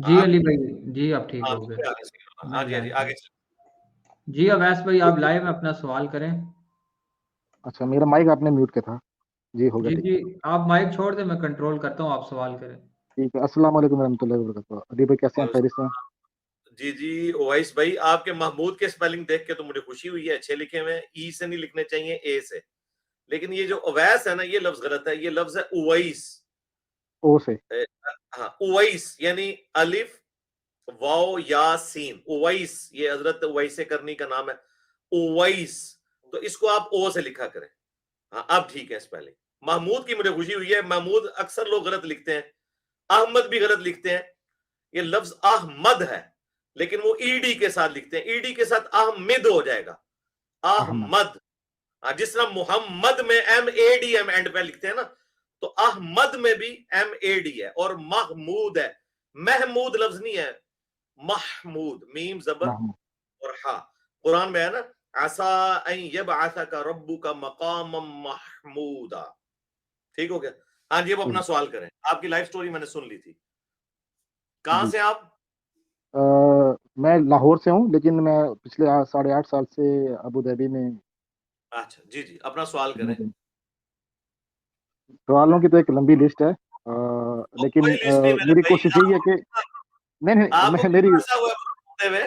جی آپ علی بھائی، جی اب ٹھیک ہاں ہو گئے، ہاں میں جی ہاں جی جوائن کر۔ آگے جی اویس بھائی آپ چلیں۔ لائیو میں اپنا سوال کریں۔ اچھا میرا مائک آپ نے میوٹ کیا تھا؟ جی ہو گیا جی ٹھیک جی ہے آپ مائک چھوڑ دیں، میں کنٹرول کرتا ہوں، آپ سوال کریں۔ ٹھیک ہے۔ السلام علیکم ورحمۃ اللہ وبرکاتہ۔ ادیب بھائی کیسے ہیں؟ خیریت سے ہیں؟ جی جی اویس بھائی آپ کے محمود کے سپیلنگ دیکھ کے تو مجھے خوشی ہوئی ہے، اچھے لکھے ہوئے ہیں، ای سے نہیں لکھنے چاہیے اے سے، لیکن یہ جو اویس ہے نا یہ لفظ غلط ہے، یہ لفظ ہے اویس۔ او سے ہاں اویس یعنی الف واو یا سین، اویس یہ حضرت اویس کرنی کا نام ہے اویس، تو اس کو آپ او سے لکھا کریں۔ ہاں اب ٹھیک ہے سپیلنگ۔ محمود کی مجھے خوشی ہوئی ہے، محمود اکثر لوگ غلط لکھتے ہیں، احمد بھی غلط لکھتے ہیں، یہ لفظ احمد ہے لیکن وہ ای ڈی کے ساتھ لکھتے ہیں، ای ڈی کے ساتھ احمد ہو جائے گا، احمد۔ احمد۔ جس طرح محمد میں M A D M end پہ لکھتے ہیں نا، تو احمد میں بھی ایم اے ڈی ہے، اور محمود ہے، محمود لفظ نہیں ہے، محمود، میم زبر محمود۔ اور ہا۔ قرآن میں ہے نا عسا ان یبعثک ربک مقاما محمودا، ٹھیک ہو گیا؟ ہاں جی اب اپنا سوال کریں، آپ کی لائف سٹوری میں نے سن لی تھی۔ کہاں جی سے آپ؟ میں لاہور سے ہوں، لیکن میں پچھلے 8.5 سال سے ابو دھابی میں۔ اچھا جی جی اپنا سوال کریں۔ سوالوں کی تو ایک لمبی لسٹ ہے، لیکن کوئی لسٹ نہیں میرے میری بھائی، کوشش یہی ہے کہ نہیں آپ کو میری کتنا عرصہ ہوا ہے ہوتے ہوئے؟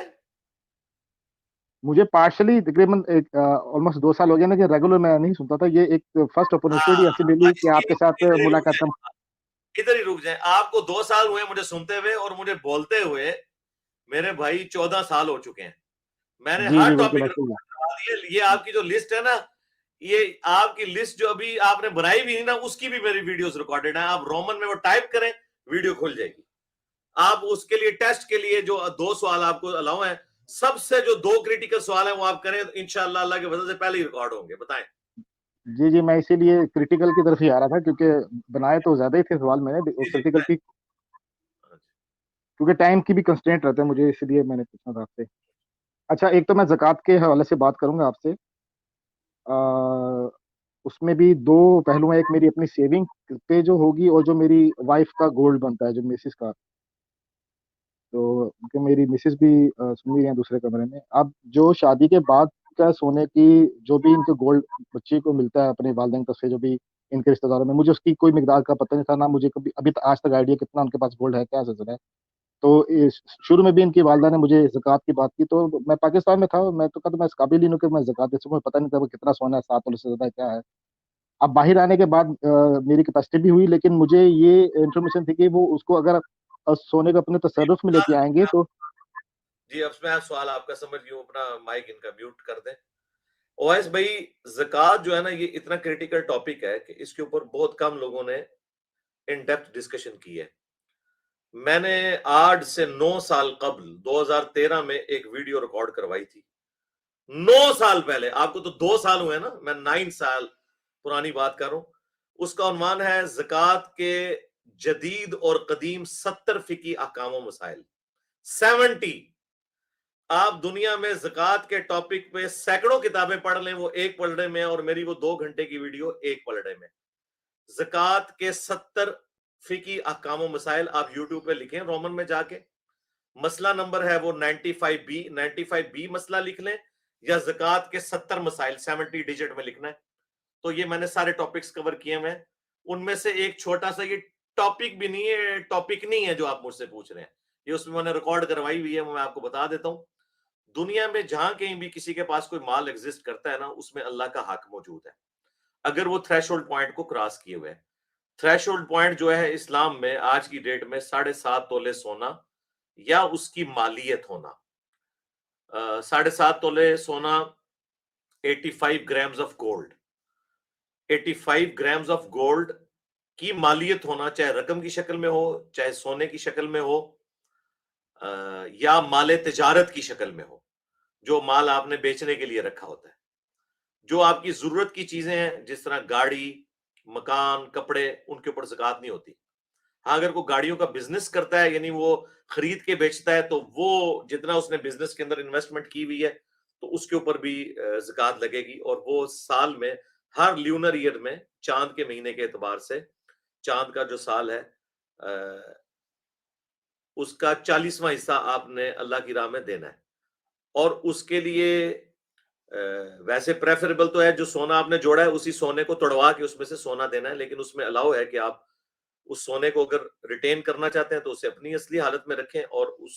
مجھے پارشلی تقریباً آلموسٹ 2 سال ہو گیا نا کہ ریگولر میں نہیں سنتا تھا۔ یہ ایک فرسٹ اپرچونٹی ایسی ملی اس کہ کی آپ کے ساتھ ادھر ہی رک ملاقات جائیں، ادھر ہی رک جائیں۔ آپ کو 2 سال ہوئے مجھے سنتے ہوئے اور مجھے بولتے ہوئے، میرے بھائی 14 سال ہو چکے ہیں۔ میں نے جی ہر جی بالکل ٹاپک ایسا ہی ہے۔ یہ آپ کی جو لسٹ ہے نا، یہ آپ کی لسٹ جو ابھی آپ نے بنائی بھی نا، اس کی بھی میری ویڈیوز ریکارڈڈ ہیں، آپ رومن میں وہ ٹائپ کریں، ویڈیو کھل جائے گی۔ آپ اس کے لیے ٹیسٹ کے لیے جو 2 سوال آپ کو الاؤ ہیں، سب سے جو 2 کریٹیکل سوال ہیں وہ آپ کریں، انشاءاللہ اللہ کے فضل سے پہلے ہی ریکارڈ ہوں گے۔ بتائیں۔ جی جی میں اسی لیے کریٹیکل کی طرف ہی آ رہا تھا، کیونکہ بنائے تو زیادہ ہی تھے سوال میں نے، جی جی کریٹیکل کی بتائیں۔ کیونکہ ٹائم کی بھی کنسٹرینٹ رہتا ہے مجھے، اسی لیے میں نے پوچھنا تھا آپ سے۔ اچھا ایک تو میں زکوٰۃ کے حوالے سے بات کروں گا آپ سے، اس میں بھی 2 پہلو ہیں، ایک میری اپنی سیونگ پہ جو ہوگی، اور جو میری وائف کا گولڈ بنتا ہے، جو مسز کا۔ تو کیونکہ میری مسز بھی سن رہی ہیں دوسرے کمرے میں۔ اب جو شادی کے بعد کا سونے کی جو بھی ان کے گولڈ بچی کو ملتا ہے اپنے والدین کی طرف سے، جو بھی ان کے رشتہ داروں میں، مجھے اس کی کوئی مقدار کا پتہ نہیں تھا، نہ مجھے کبھی ابھی آج تک آئیڈیا کتنا ان کے پاس گولڈ ہے، کیا سلسلہ ہے۔ تو شروع میں بھی ان کی والدہ نے مجھے زکوٰۃ کی بات کی، تو میں پاکستان میں تھا، میں تو کہتا میں اس قابل ہی نہیں ہوں کہ میں زکوٰۃ دے سکوں، پتہ نہیں تھا وہ کتنا سونا ہے، 7 تولے سے زیادہ کیا ہے۔ اب باہر آنے کے بعد میری کیپیسٹی بھی ہوئی، لیکن مجھے یہ انفارمیشن تھی کہ وہ اس کو اگر سونے کو اپنے تصرف میں لے کے آئیں گے تو۔ جی اب میں سوال آپ کا سمجھ گیا ہوں، اپنا مائک ان کا میوٹ کر دیں۔ اویس بھائی زکوٰۃ جو ہے نا یہ اتنا کریٹیکل ٹاپک ہے کہ اس کے اوپر بہت کم لوگوں نے ان ڈیپتھ ڈسکشن کی ہے۔ میں نے 8 سے 9 سال قبل 2013 میں ایک ویڈیو ریکارڈ کروائی تھی، 9 سال پہلے۔ آپ کو تو 2 سال ہوئے نا، میں 9 سال پرانی بات کر رہا ہوں۔ اس کا عنوان ہے زکوٰۃ کے جدید اور قدیم 70 فقہی احکام و مسائل۔ 70۔ آپ دنیا میں زکوٰۃ کے ٹاپک پہ سینکڑوں کتابیں پڑھ لیں، وہ ایک پلڑے میں، اور میری وہ 2 گھنٹے کی ویڈیو ایک پلڑے میں۔ زکوٰۃ کے 70 فقہی احکام و مسائل آپ یوٹیوب پہ لکھیں رومن میں جا کے، مسئلہ نمبر ہے وہ 95B مسئلہ لکھ لیں، یا زکوٰۃ کے 70 مسائل 70 ڈیجٹ میں لکھنا ہے۔ تو یہ میں نے سارے ٹاپکس کور کیے ہوئے ہیں، ان میں سے ایک چھوٹا سا یہ ٹاپک بھی نہیں ہے، ٹاپک نہیں ہے جو آپ مجھ سے پوچھ رہے ہیں، یہ اس میں نے ریکارڈ کروائی ہوئی ہے، میں آپ کو بتا دیتا ہوں۔ دنیا میں جہاں کہیں بھی کسی کے پاس کوئی مال ایگزسٹ کرتا ہے نا، اس میں اللہ کا حق موجود ہے، اگر وہ تھریش ہولڈ پوائنٹ کو کراس کیے ہوئے۔ تھریش ہولڈ پوائنٹ جو ہے اسلام میں آج کی ڈیٹ میں 7.5 تولے سونا یا اس کی مالیت ہونا۔ 7.5 تولے سونا 85 grams of gold, 85 grams of gold کی مالیت ہونا، چاہے رقم کی شکل میں ہو، چاہے سونے کی شکل میں ہو، یا مال تجارت کی شکل میں ہو، جو مال آپ نے بیچنے کے لیے رکھا ہوتا ہے۔ جو آپ کی ضرورت کی چیزیں ہیں جس طرح گاڑی، مکان، کپڑے، ان کے اوپر زکوٰۃ نہیں ہوتی۔ ہاں اگر کوئی گاڑیوں کا بزنس کرتا ہے، یعنی وہ خرید کے بیچتا ہے، تو وہ جتنا اس نے بزنس کے اندر انویسٹمنٹ کی ہوئی ہے تو اس کے اوپر بھی زکوٰۃ لگے گی، اور وہ سال میں ہر لیونر ایئر میں چاند کے مہینے کے اعتبار سے، چاند کا جو سال ہے اس کا 40واں حصہ آپ نے اللہ کی راہ میں دینا ہے. اور اس کے لیے ویسے پریفریبل تو ہے جو سونا آپ نے جوڑا ہے اسی سونے کو توڑوا کے اس میں سے سونا دینا ہے, لیکن اس میں الاؤ ہے کہ آپ اس سونے کو اگر ریٹین کرنا چاہتے ہیں تو اسے اپنی اصلی حالت میں رکھیں, اور اس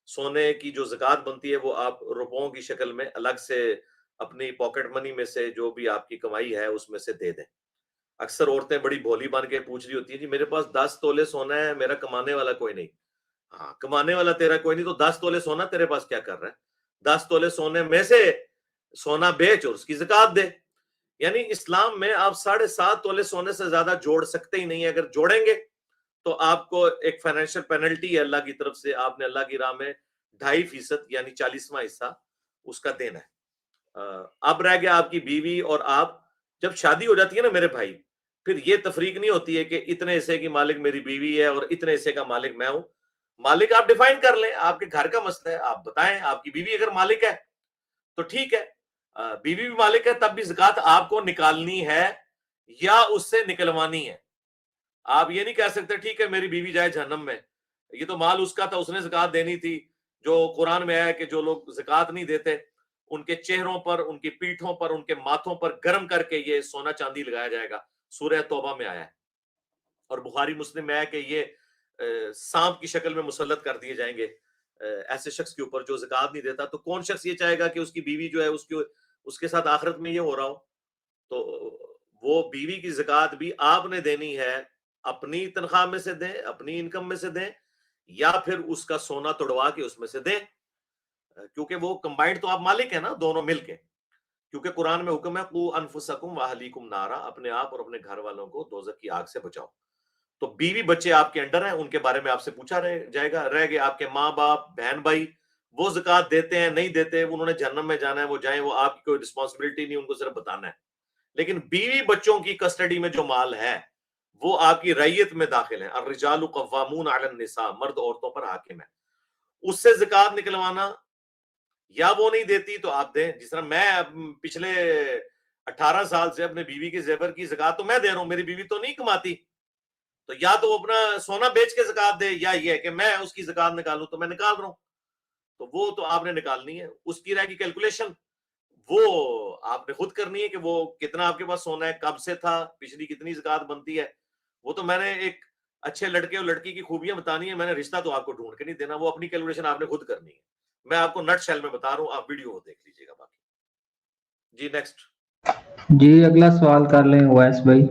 سونے کی جو زکوٰۃ بنتی ہے وہ آپ روپوں کی شکل میں الگ سے اپنی پاکٹ منی میں سے جو بھی آپ کی کمائی ہے اس میں سے دے دیں. اکثر عورتیں بڑی بھولی بن کے پوچھ رہی ہوتی ہیں جی میرے پاس 10 تولے سونا ہے, میرا کمانے والا کوئی نہیں. ہاں, کمانے والا تیرا کوئی نہیں تو 10 تولے سونا تیرے پاس کیا کر رہا ہے؟ 10 تولے سونے میں سے سونا بیچ اور اس کی زکوٰۃ دے. یعنی اسلام میں آپ 7.5 تولے سونے سے زیادہ جوڑ سکتے ہی نہیں. اگر جوڑیں گے تو آپ کو ایک فائنینشیل پینلٹی ہے اللہ کی طرف سے, آپ نے اللہ کی راہ میں 2.5% یعنی 40واں حصہ اس کا دینا ہے. اب رہ گیا آپ کی بیوی اور آپ. جب شادی ہو جاتی ہے نا میرے بھائی, پھر یہ تفریق نہیں ہوتی ہے کہ اتنے حصے کی مالک میری بیوی ہے اور اتنے حصے کا مالک میں ہوں. مالک آپ ڈیفائن کر لیں, آپ کے گھر کا مسئلہ ہے, آپ بتائیں. آپ کی بیوی اگر مالک ہے تو ٹھیک ہے, بیوی بھی مالک ہے تب بھی زکوٰۃ آپ کو نکالنی ہے یا اس سے نکلوانی ہے. آپ یہ نہیں کہہ سکتے ٹھیک ہے میری بیوی جائے جہنم میں, یہ تو مال اس کا تھا, اس نے زکوٰۃ دینی تھی. جو قرآن میں آیا کہ جو لوگ زکوٰۃ نہیں دیتے ان کے چہروں پر, ان کی پیٹھوں پر, ان کے ماتھوں پر گرم کر کے یہ سونا چاندی لگایا جائے گا. سورہ توبہ میں آیا ہے, اور بخاری مسلم میں آیا کہ یہ سانپ کی شکل میں مسلط کر دیے جائیں گے ایسے شخص کے اوپر جو زکوٰۃ نہیں دیتا. تو کون شخص یہ چاہے گا کہ اس کی بیوی جو ہے اس کے ساتھ آخرت میں یہ ہو رہا ہو؟ تو وہ بیوی کی زکوٰۃ بھی آپ نے دینی ہے, اپنی تنخواہ میں سے دیں, اپنی انکم میں سے دیں, یا پھر اس کا سونا توڑوا کے اس میں سے دیں, کیونکہ وہ کمبائنڈ تو آپ مالک ہیں نا دونوں مل کے. کیونکہ قرآن میں حکم ہے قو انفسکم واہلیکم نارا, اپنے آپ اور اپنے گھر والوں کو دوزخ کی آگ سے بچاؤ. تو بیوی بچے آپ کے انڈر ہیں, ان کے بارے میں آپ سے پوچھا جائے گا. رہ گئے آپ کے ماں باپ, بہن بھائی, وہ زکوٰۃ دیتے ہیں نہیں دیتے, انہوں نے جہنم میں جانا ہے, وہ جائیں, وہ آپ کی کوئی رسپانسبلٹی نہیں, ان کو صرف بتانا ہے. لیکن بیوی بچوں کی کسٹڈی میں جو مال ہے وہ آپ کی رعیت میں داخل ہے. الرجال قوامون علی النساء, مرد عورتوں پر حاکم ہے. اس سے زکوٰۃ نکلوانا یا وہ نہیں دیتی تو آپ دیں. جس طرح میں پچھلے 18 سال سے اپنے بیوی کے زیور کی زکوٰۃ تو میں دے رہا ہوں, میری بیوی تو نہیں کماتی, تو یا تو وہ اپنا سونا بیچ کے زکوٰۃ دے, یا یہ کہ میں اس کی زکوٰۃ نکالوں تو میں نکال رہا ہوں. تو وہ تو آپ نے نکالنی ہے. اس کی رائے کی کیلکولیشن وہ آپ نے خود کرنی ہے کہ وہ کتنا آپ کے پاس سونا ہے, کب سے تھا, پچھلی کتنی زکوٰۃ بنتی ہے. وہ تو میں نے ایک اچھے لڑکے اور لڑکی کی خوبیاں بتانی ہے, میں نے رشتہ تو آپ کو ڈھونڈ کے نہیں دینا. وہ اپنی کیلکولیشن آپ نے خود کرنی ہے. میں آپ کو نٹ شیل میں بتا رہا ہوں, آپ ویڈیو کو دیکھ لیجیے گا. باقی جی نیکسٹ. جی اگلا سوال کر لیں اویس بھائی.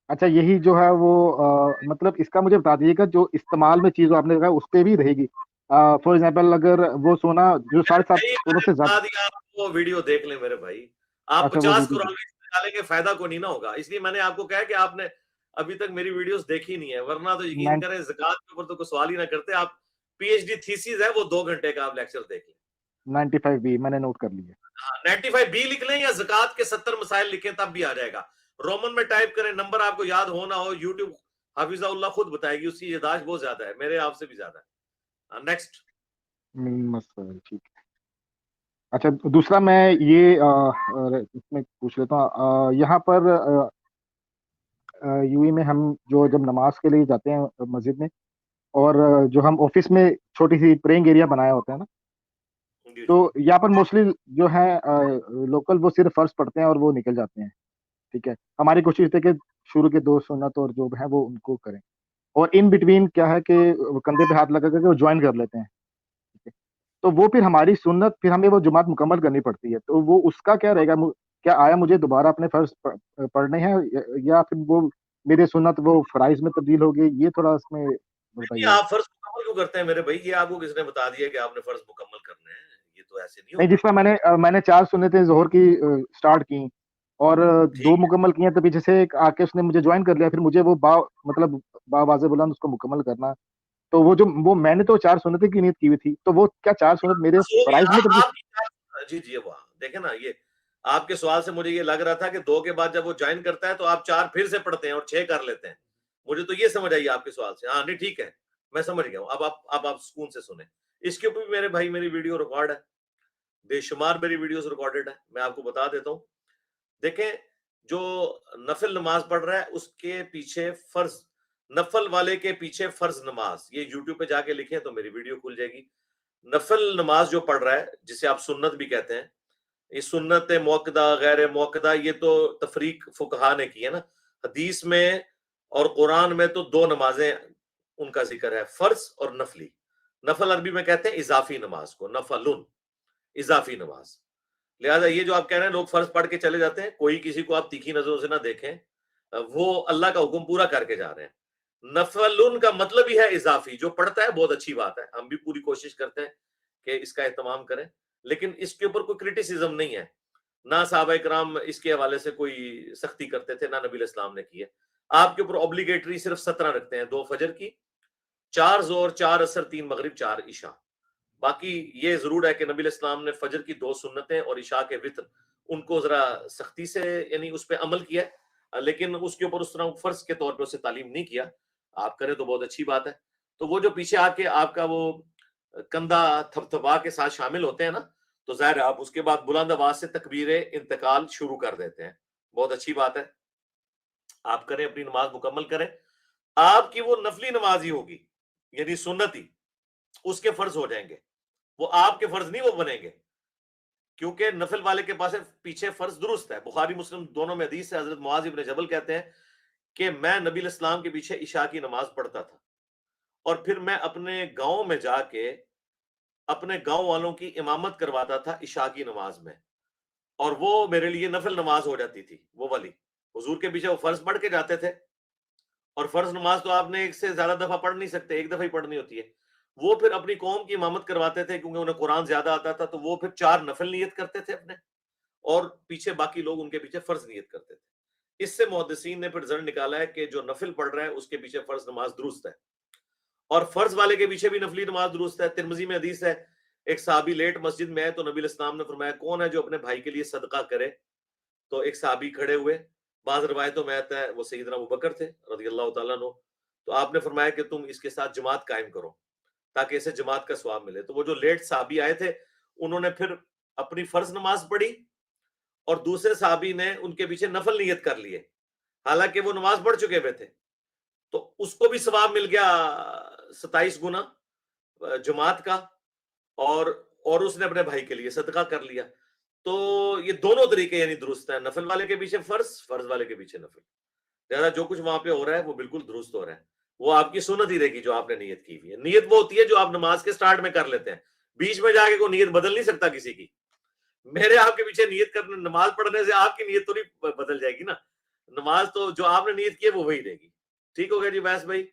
اچھا, یہی جو ہے وہ مطلب اس کا مجھے بتا دیجیے گا جو استعمال میں چیز آپ نے کہا اس پہ بھی رہے گی. فار ایگزامپل اگر وہ سونا جو 7.5 کروڑ سے زیادہ, آپ وہ ویڈیو دیکھ لیں میرے بھائی. آپ اچھا وہ 50 ویڈیو کروڑ نکالیں گے فائدہ کو نہیں نہ ہوگا. اس لیے میں نے آپ کو کہا کہ آپ نے ابھی تک میری ویڈیوز دیکھی نہیں ہے, ورنہ تو یقین کریں زکوٰۃ کے اوپر تو کوئی سوال ہی نہ کرتے. آپ پی ایچ ڈی تھیسز ہے وہ 2 گھنٹے کا آپ لیکچر دیکھ لیں. 95 بھی میں نے نوٹ کر لیا. 95 بی لکھ لیں یا زکوٰۃ کے 70 مسائل لکھیں تب بھی آ جائے گا. رومن میں ٹائپ کریں, نمبر آپ کو یاد ہو نہ ہو, یوٹیوب حافظہ اللہ خود بتائے گی, اس کی یادداشت بہت زیادہ ہے, میرے آپ سے بھی زیادہ ہے. نیکسٹ. ٹھیک ہے. اچھا, دوسرا میں یہ اس میں پوچھ لیتا ہوں, یہاں پر یو ای میں ہم جو جب نماز کے لیے جاتے ہیں مسجد میں, اور جو ہم آفس میں چھوٹی سی پریئنگ ایریا بنایا ہوتا ہے نا, تو یہاں پر موسٹلی جو ہے لوکل وہ صرف فرض پڑھتے ہیں اور وہ نکل جاتے ہیں. ٹھیک ہے, ہماری کوشش ہے کہ شروع کے 2 سنت اور جو ہے وہ ان کو کریں, اور ان بٹوین کیا ہے کہ کندھے پہ ہاتھ لگا کر کے وہ جوائن کر لیتے ہیں. ٹھیک ہے, تو وہ پھر ہماری سنت, پھر ہمیں وہ جماعت مکمل کرنی پڑتی ہے. تو وہ اس کا کیا رہے گا, کیا آیا مجھے دوبارہ اپنے فرض پڑھنے ہیں, یا پھر وہ میرے سنت وہ فرائض میں تبدیل ہوگی؟ یہ تھوڑا اس میں بتائیے. آپ فرض مکمل کیوں کرتے ہیں میرے بھائی؟ یہ آپ کو کس نے بتا دیا کہ آپ نے فرض مکمل کرنے ہیں؟ یہ تو ایسے نہیں نہیں, ہوتا. جس طرح میں نے 4 سنتیں ظہر کی سٹارٹ کی اور 2 مکمل کی ہیں, تو پیچھے سے ایک آ کے اس نے مجھے جوائن کر لیا, پھر مجھے وہ مطلب واضح بلند اس کو مکمل کرنا. تو وہ میں نے تو 4 سنتیں کی نیت کی ہوئی تھی, تو وہ کیا 4 سنت میرے فرائض میں تبدیل؟ جی وہاں دیکھیں نا, یہ آپ کے سوال سے مجھے یہ لگ رہا تھا کہ 2 کے بعد جب وہ جوائن کرتا ہے تو آپ 4 پھر سے پڑھتے ہیں اور 6 کر لیتے ہیں. مجھے تو یہ سمجھ آئی آپ کے سوال سے. ہاں نہیں ٹھیک ہے, میں سمجھ گیا ہوں. اب آپ سکون سے سنیں. اس کے اوپر بھی میرے بھائی میری ویڈیو ریکارڈ ہے, بے شمار میری ویڈیوز ریکارڈڈ ہے. میں آپ کو بتا دیتا ہوں. دیکھیں, جو نفل نماز پڑھ رہا ہے اس کے پیچھے فرض نفل والے کے پیچھے فرض نماز، یہ یوٹیوب پہ جا کے لکھیں تو میری ویڈیو کھل جائے گی. نفل نماز جو پڑھ رہا ہے جسے آپ سنت بھی کہتے ہیں، یہ سنت موقدہ غیر موقدہ یہ تو تفریق فقہا نے کی ہے نا. حدیث میں اور قرآن میں تو دو نمازیں ان کا ذکر ہے، فرض اور نفلی. نفل عربی میں کہتے ہیں اضافی نماز کو، نفلن اضافی نماز. لہذا یہ جو آپ کہہ رہے ہیں لوگ فرض پڑھ کے چلے جاتے ہیں، کوئی کسی کو آپ تیکھی نظروں سے نہ دیکھیں، وہ اللہ کا حکم پورا کر کے جا رہے ہیں. نفلن کا مطلب ہی ہے اضافی. جو پڑھتا ہے بہت اچھی بات ہے، ہم بھی پوری کوشش کرتے ہیں کہ اس کا اہتمام کریں، لیکن اس کے اوپر کوئی کرٹیسزم نہیں ہے. نہ صحابہ کرام اس کے حوالے سے کوئی سختی کرتے تھے، نہ نبی علیہ السلام نے کی ہے. آپ کے اوپر اوبلیگیٹری صرف 17 رکھتے ہیں، 2 فجر کی، 4 ظہر، 4 عصر، 3 مغرب، 4 عشاء. باقی یہ ضرور ہے کہ نبی علیہ السلام نے فجر کی 2 سنتیں اور عشاء کے وتر ان کو ذرا سختی سے یعنی اس پہ عمل کیا، لیکن اس کے اوپر اس طرح فرض کے طور پہ اسے تعلیم نہیں کیا. آپ کریں تو بہت اچھی بات ہے. تو وہ جو پیچھے آ کے آپ کا وہ کندھا تھپتھپا کے ساتھ شامل ہوتے ہیں نا، تو ظاہر آپ اس کے بعد بلند آواز سے تکبیر انتقال شروع کر دیتے ہیں. بہت اچھی بات ہے، آپ کریں، اپنی نماز مکمل کریں. آپ کی وہ نفلی نماز ہی ہوگی، یعنی سنتی، اس کے فرض ہو جائیں گے. وہ آپ کے فرض نہیں وہ بنیں گے، کیونکہ نفل والے کے پاس پیچھے فرض درست ہے. بخاری مسلم دونوں میں حدیث ہے، حضرت معاذ ابن جبل کہتے ہیں کہ میں نبی علیہ السلام کے پیچھے عشاء کی نماز پڑھتا تھا، اور پھر میں اپنے گاؤں میں جا کے اپنے گاؤں والوں کی امامت کرواتا تھا عشاء کی نماز میں، اور وہ میرے لیے نفل نماز ہو جاتی تھی. وہ والی حضور کے پیچھے وہ فرض پڑھ کے جاتے تھے، اور فرض نماز تو آپ نے ایک سے زیادہ دفعہ پڑھ نہیں سکتے، ایک دفعہ ہی پڑھنی ہوتی ہے. وہ پھر اپنی قوم کی امامت کرواتے تھے کیونکہ انہیں قرآن زیادہ آتا تھا، تو وہ پھر 4 نفل نیت کرتے تھے اپنے، اور پیچھے باقی لوگ ان کے پیچھے فرض نیت کرتے تھے. اس سے محدثین نے پھر ضرور نکالا ہے کہ جو نفل پڑھ رہا ہے اس کے پیچھے فرض نماز درست ہے، اور فرض والے کے پیچھے بھی نفلی نماز درست ہے. ترمذی میں حدیث ہے، ایک صحابی لیٹ مسجد میں آئے تو نبی علیہ السلام نے فرمایا کون ہے جو اپنے بھائی کے لیے صدقہ کرے؟ تو ایک صحابی کھڑے ہوئے، بعض روایتوں میں آتا ہے وہ سیدنا ابوبکر تھے رضی اللہ تعالیٰ عنہ. تو آپ نے فرمایا کہ تم اس کے ساتھ جماعت قائم کرو تاکہ اسے جماعت کا ثواب ملے. تو وہ جو لیٹ صحابی آئے تھے انہوں نے پھر اپنی فرض نماز پڑھی، اور دوسرے صحابی نے ان کے پیچھے نفل نیت کر لیے، حالانکہ وہ نماز پڑھ چکے ہوئے تھے. تو اس کو بھی ثواب مل گیا 27 گنا جماعت کا، اور اس نے اپنے بھائی کے لیے صدقہ کر لیا. تو یہ دونوں طریقے یعنی درست ہیں، نفل والے کے پیچھے فرض، فرض والے کے پیچھے نفل. لہٰذا جو کچھ وہاں پہ ہو رہا ہے وہ بالکل درست ہو رہا ہے. وہ آپ کی سنت ہی رہے گی جو آپ نے نیت کی ہوئی ہے. نیت وہ ہوتی ہے جو آپ نماز کے سٹارٹ میں کر لیتے ہیں، بیچ میں جا کے کوئی نیت بدل نہیں سکتا کسی کی. میرے آپ کے پیچھے نیت کرنے، نماز پڑھنے سے آپ کی نیت تو نہیں بدل جائے گی نا. نماز تو جو آپ نے نیت کی ہے وہ وہی رہے گی. ٹھیک ہو گیا جی ویس بھائی؟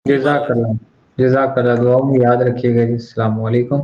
جزاک اللہ، جزاک اللہ. دعا میں یاد رکھیے گا جی. السلام علیکم.